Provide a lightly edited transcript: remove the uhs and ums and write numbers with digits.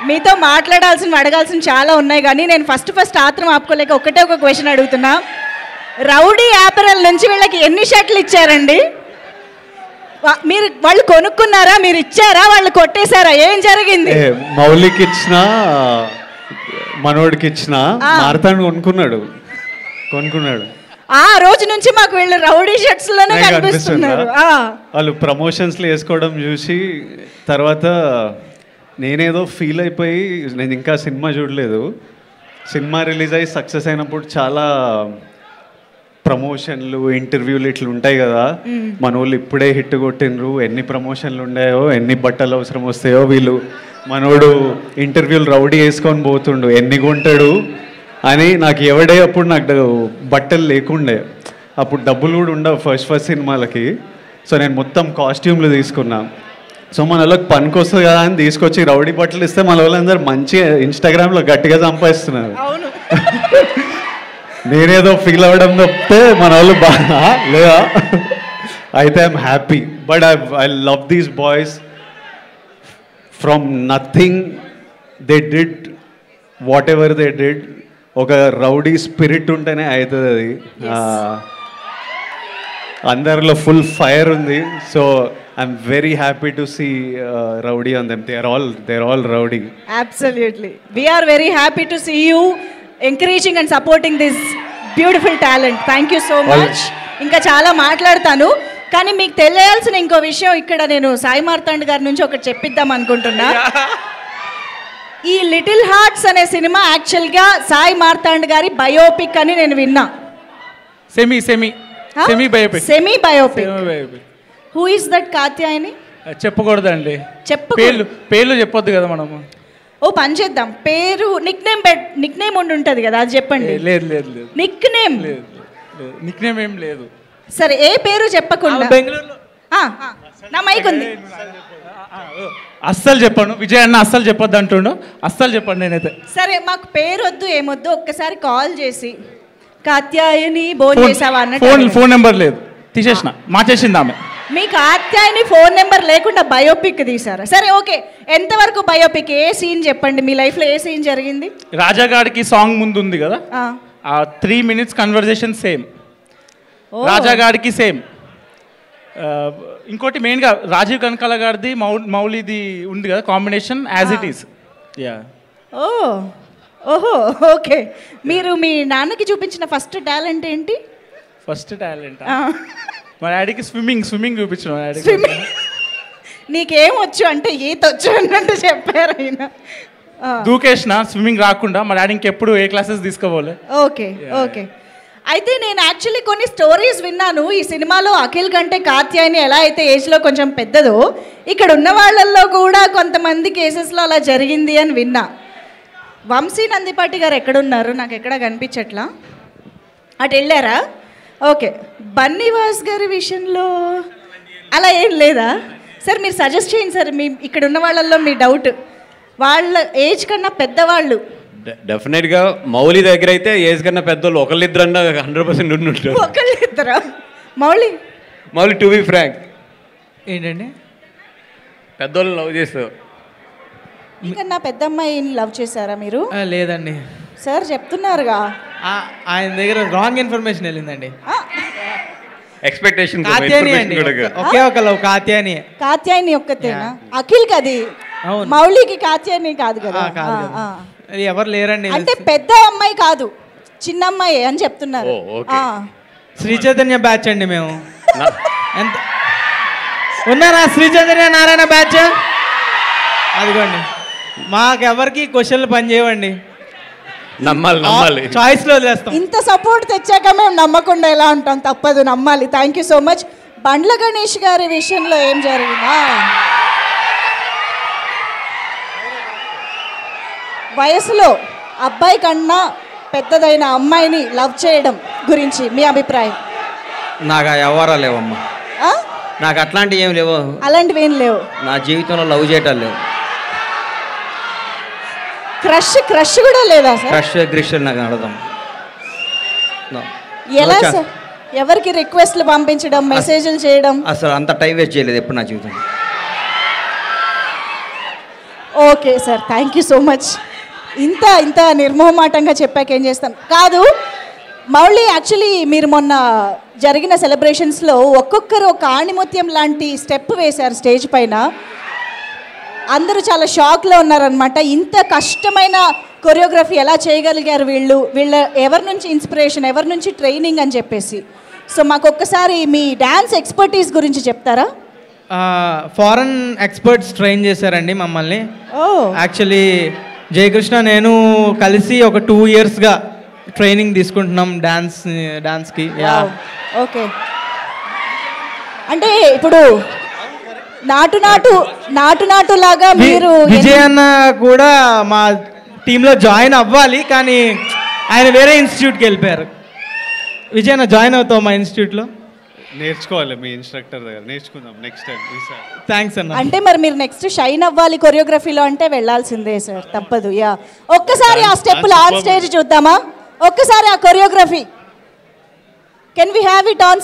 మీతో అడగాల్సిన చాలా ఉన్నాయి, కానీ నేను ఫస్ట్ ఆత్రం ఆపుకోలేక ఒకటే ఒక క్వశ్చన్ అడుగుతున్నా. రౌడీ యాపరల్ నుంచి వీళ్ళకి ఎన్ని షర్ట్లు ఇచ్చారండి? వాళ్ళు కొనుక్కున్నారా, మీరు ఇచ్చారా, వాళ్ళు కొట్టేశారా, ఏం జరిగింది? మౌలికి ఇచ్చిన, మనోడికి ఇచ్చిన, మార్తాండ్ కొనుక్కున్నాడు. ఆ రోజు నుంచి మాకు వీళ్ళు రౌడీ షర్ట్స్ లోనే కనిపిస్తున్నారు. వాళ్ళు ప్రమోషన్స్ లో వేసుకోవడం చూసి తర్వాత నేనేదో ఫీల్ అయిపోయి, నేను ఇంకా సినిమా చూడలేదు, సినిమా రిలీజ్ అయ్యి సక్సెస్ అయినప్పుడు చాలా ప్రమోషన్లు, ఇంటర్వ్యూలు ఇట్లా ఉంటాయి కదా, మన వాళ్ళు ఇప్పుడే హిట్ కొట్టినరు, ఎన్ని ప్రమోషన్లు ఉన్నాయో, ఎన్ని బట్టలు అవసరం వస్తాయో, వీళ్ళు మనోడు ఇంటర్వ్యూలు రౌడీ వేసుకొని పోతుండు, ఎన్ని కొంటాడు అని నాకు ఎవడే. అప్పుడు నాకు బట్టలు లేకుండే, అప్పుడు డబ్బులు కూడా ఉండవు ఫస్ట్ సినిమాలకి. సో నేను మొత్తం కాస్ట్యూమ్లు తీసుకున్నా. సో మన వాళ్ళకి పనికి వస్తుంది కదా అని తీసుకొచ్చి రౌడీ బట్టలు ఇస్తే మన వాళ్ళందరూ మంచిగా ఇన్స్టాగ్రామ్లో గట్టిగా సంపాదిస్తున్నారు. నేనేదో ఫీల్ అవ్వడం తప్పితే మన వాళ్ళు బాగా లేదా. అయితే I'm happy, but I love these boys. From nothing they did whatever they did. ఒక రౌడీ స్పిరిట్ ఉంటేనే అవుతుంది అది. అందరిలో ఫుల్ ఫైర్ ఉంది. So I'm very happy to see rowdy on them. They are all rowdy. Absolutely, we're very happy to see you encouraging and supporting this beautiful talent. Thank you so much. ఇంకా చాలా మాట్లాడతాను, కానీ మీకు తెలియాల్సిన ఇంకో విషయం ఇక్కడ నేను సాయి మార్తాండ్ గారి నుంచి ఒకటి చెప్పిద్దాం అనుకుంటున్నా. ఈ లిటిల్ హార్ట్స్ అనే సినిమా యాక్చువల్గా సాయి మార్తాండ్ గారి బయోపిక్ అని నేను విన్నా. Semi biopic. Who is that Katyayani? చెప్పకూడదండి, పేర్లు చెప్పొద్దు కదా మనము. ఓ పని చేద్దాం, పేరు నిక్ నేమ్ ఉంటుంది కదా, అది చెప్పండి. లేదు నిక్ నేమ్ ఏం లేదు. సరే, ఏ పేరు చెప్పకుండా. బెంగళూరులో నా మైక్ ఉంది. అస్సలు చెప్పాను, విజయ్ అన్న అస్సలు చెప్పొద్దు అంటుండు, అస్సలు చెప్పండి నేనైతే. సరే, మాకు పేరు వద్దు ఏమొద్దు, ఒక్కసారి కాల్ చేసి కాత్యాయని భోజనం చేసావా అన్నట్టు. ఫోన్ నెంబర్ లేదు, తీసేసిన, మార్చేసింది ఆమె. మీ కాత్యాయని ఫోన్ నెంబర్ లేకుండా బయోపిక్ తీసారా? సరే ఓకే, ఎంతవరకు బయోపిక్? ఏ సీన్ చెప్పండి, మీ లైఫ్లో ఏ సీన్ జరిగింది? రాజాగాడికి సాంగ్ ముందు ఉంది కదా, 3 minutes కన్వర్జేషన్ సేమ్. రాజాగాడికి సేమ్. ఇంకోటి మెయిన్గా రాజీవ్ కనకాల గారిది మౌలిది ఉంది కదా, కాంబినేషన్ యాజ్ ఇట్ ఈస్. ఓహో ఓకే. మీరు మీ నాన్నకి చూపించిన ఫస్ట్ టాలెంట్ ఏంటి? ఫస్ట్ టాలెంట్ మా డాడీకి స్విమ్మింగ్ చూపించిన. నీకేం వచ్చు అంటే ఈత వచ్చు అన్నట్టు చెప్పారు ఆయన. దూకేసిన, స్విమ్మింగ్ రాకుండా. మా డాడీ ఇంకెప్పుడు ఏ క్లాసెస్ తీసుకోవాలి. ఓకే. అయితే నేను యాక్చువల్లీ కొన్ని స్టోరీస్ విన్నాను. ఈ సినిమాలో అఖిల్ కంటే కాత్యాయని ఎలా అయితే ఏజ్లో కొంచెం పెద్దదో, ఇక్కడ ఉన్న వాళ్ళల్లో కూడా కొంతమంది కేసెస్లో అలా జరిగింది అని విన్నా. వంశీ నందిపాటి గారు ఎక్కడున్నారు? నాకు ఎక్కడ కనిపించట్లా. అటు వెళ్ళారా? ఓకే. బన్నీవాస్ గారి విషయంలో అలా ఏం లేదా? సార్ మీరు సజెస్ట్ చేయండి సార్, మీ ఇక్కడ ఉన్న వాళ్ళల్లో మీ డౌట్. వాళ్ళ ఏజ్ కన్నా పెద్దవాళ్ళు డెఫినెట్గా మౌలి దగ్గర అయితే ఏజ్ కన్నా పెద్దోళ్ళు ఒకళ్ళిద్దరన్నా 100% ఉండుంటారు. ఒకళ్ళిద్దరా? మౌలి టు బి ఫ్రాంక్ ఏంటండి, పెద్దోళ్ళు లవ్ చేస్తారు. ఇంకా నా పెద్ద అమ్మాయిని లవ్ చేశారా మీరు? లేదండి సార్, చెప్తున్నారుగా. ఆయన దగ్గర రాంగ్ ఇన్ఫర్మేషన్ వెళ్ళిందండి. ఎక్స్పెక్టేషన్ ఒకే ఒక లవ్ కాత్యాయని ఒక్కతేనా? అఖిల్ కది, మౌలికి కాత్యాయని కాదు కదా. ఎవరు లేరండి. అంటే పెద్ద అమ్మాయి కాదు, చిన్న అమ్మాయి అని చెప్తున్నారు. శ్రీ చైతన్య బ్యాచ్ అండి మేము. ఎంత ఉన్నారా శ్రీ చైతన్య నారాయణ బ్యాచ్? అదిగోండి, మాకెవరికి క్వశ్చన్లు పని చేయవండి, నమ్మాలి, చాయిస్ లో వదిలేస్తాం. ఇంత సపోర్ట్ తెచ్చాక మేము నమ్మకుండా ఎలా ఉంటాం, తప్పదు, నమ్మాలి. Thank you so much. Bandla Ganesh గారి విషయంలో ఏం జరిగిందా? వయసులో అబ్బాయి కన్నా పెద్దదైన అమ్మాయిని లవ్ చేయడం గురించి మీ అభిప్రాయం? నాకు ఆ వ్యవహారాలు లేవమ్మా, నాకు అట్లాంటివి ఏం లేవు. అలాంటివి ఏం లేవు నా జీవితంలో. లవ్ చేయటాలు లేవు. క్రష్ కూడా లేదా సార్? క్రష్ నాకు అర్థం. ఎలా సార్? ఎవరికి రిక్వెస్ట్లు పంపించడం, మెసేజ్లు చేయడం? అసలు అంత టైం వేస్ట్ చేయలేదు ఎప్పుడు నా జీవితం. Okay sir, thank you so much. ఇంత నిర్మోహమాటంగా చెప్పాక ఏం చేస్తాం కాదు. మౌలి, యాక్చువల్లీ మీరు మొన్న జరిగిన సెలబ్రేషన్స్లో ఒక్కొక్కరు ఒక ఆణిముత్యం లాంటి స్టెప్ వేశారు స్టేజ్ పైన. అందరూ చాలా షాక్లో ఉన్నారనమాట. ఇంత కష్టమైన కొరియోగ్రఫీ ఎలా చేయగలిగారు వీళ్ళ ఎవరి నుంచి ఇన్స్పిరేషన్, ఎవరి నుంచి ట్రైనింగ్ అని చెప్పేసి. సో మాకు ఒక్కసారి మీ డ్యాన్స్ ఎక్స్పర్టీస్ గురించి చెప్తారా? ఫారెన్ ఎక్స్పర్ట్స్ ట్రైన్ చేశారండి మమ్మల్ని. ఓ, యాక్చువల్లీ జయకృష్ణ నేను కలిసి ఒక 2 yearsగా ట్రైనింగ్ తీసుకుంటున్నాం డాన్స్కి. ఓకే, అంటే ఇప్పుడు నాటు లాగా మీరు విజయ్ అన్న కూడా మా టీంలో జాయిన్ అవ్వాలి, కానీ ఆయన వేరే ఇన్స్టిట్యూట్కి వెళ్ళిపోయారు. విజయ్ అన్న జాయిన్ అవుతావు మా ఇన్స్టిట్యూట్లో? నేర్చుకోవాలి మీ ఇన్స్ట్రక్టర్ దగ్గర, నేర్చుకుందాం నెక్స్ట్ టైం. థ్యాంక్స్ అన్న. అంటే మరి మీరు నెక్స్ట్ షైన్ అవ్వాలి కొరియోగ్రఫీలో అంటే వెళ్ళాల్సిందే సార్, తప్పదు. యా, ఒక్కసారి ఆ స్టెప్పులు ఆన్ స్టేజ్ చూద్దామా? ఒక్కసారి ఆ choreography, can we have it on